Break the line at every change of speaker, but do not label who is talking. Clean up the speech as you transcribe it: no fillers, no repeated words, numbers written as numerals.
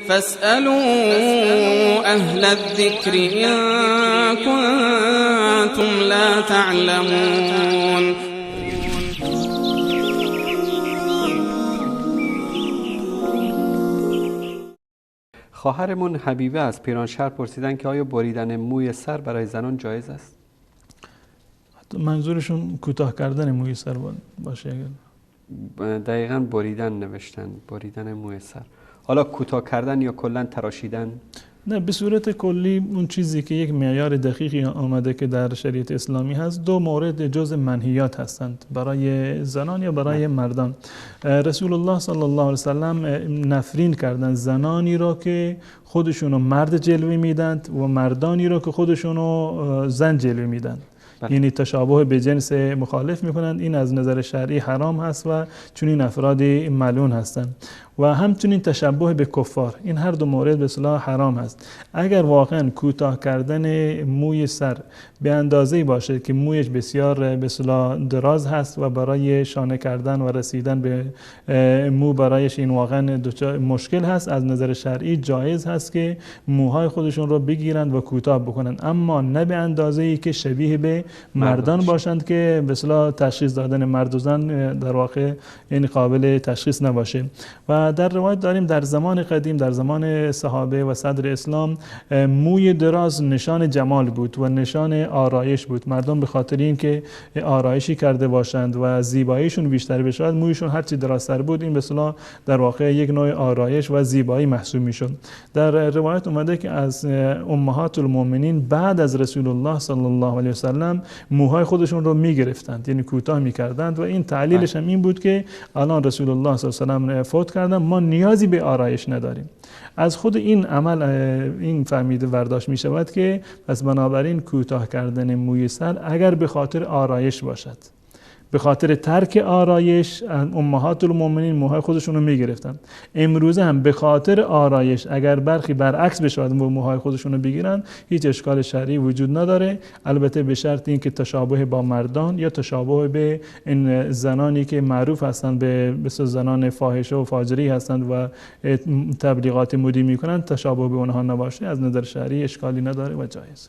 فاسألوا أهل الذكر إن كنتم لا تعلمون.
خواهرمون حبیبه از پیرانشهر پرسیدن که آیا بریدن موی سر برای زنان جایز است؟
منظورشون کوتاه کردن موی سر باشه؟
دقیقاً بریدن نوشتن، بریدن موی سر. حالا کوتاه کردن یا کلاً تراشیدن؟
نه، به صورت کلی اون چیزی که یک معیار دقیقی آمده که در شریعت اسلامی هست، دو مورد جز منهیات هستند برای زنان یا برای مردان. رسول الله صلی الله علیه وسلم نفرین کردند زنانی را که خودشونو مرد جلوه میدند و مردانی را که خودشونو زن جلوه میدند. یعنی تشابه به جنس مخالف میکنند. این از نظر شرعی حرام هست و چنین افرادی ملعون هستند. و همچنین تشبه به کفار، این هر دو مورد به اصطلاح حرام هست. اگر واقعا کوتاه کردن موی سر به اندازه‌ای باشه که مویش بسیار به اصطلاح دراز هست و برای شانه کردن و رسیدن به مو برایش این واقعا مشکل هست، از نظر شرعی جایز هست که موهای خودشون رو بگیرند و کوتاه بکنند، اما نه به اندازه‌ای که شبیه به مردان باشند که به اصطلاح تشخیص دادن مرد و زن در واقع این قابل تشخیص نباشه. و در روایت داریم در زمان قدیم، در زمان صحابه و صدر اسلام، موی دراز نشان جمال بود و نشان آرایش بود. مردم به خاطر اینکه آرایشی کرده باشند و زیباییشون بیشتر بشود، مویشون هرچی درازتر بود، این به اصطلاح در واقع یک نوع آرایش و زیبایی محسوب میشد. در روایت اومده که از امهات المؤمنین بعد از رسول الله صلی الله علیه وسلم موهای خودشون رو میگرفتند، یعنی کوتاه میکردند و این تعلیلش هم این بود که الان رسول الله صلی الله علیه و سلم فوت کردن، ما نیازی به آرایش نداریم. از خود این عمل این فهمیده برداشت می شود که پس بنابراین کوتاه کردن موی سر اگر به خاطر آرایش باشد، به خاطر ترک آرایش امهات المؤمنین موهای خودشون رو میگرفتن. امروزه هم به خاطر آرایش اگر برخی برعکس بشود و موهای خودشون رو بگیرن، هیچ اشکال شرعی وجود نداره، البته به شرط اینکه تشابه با مردان یا تشابه به این زنانی که معروف هستند به زنان فاحشه و فاجری هستند و تبلیغات مدی میکنند، تشابه به اونها نباشه، از نظر شرعی اشکالی نداره و جایز.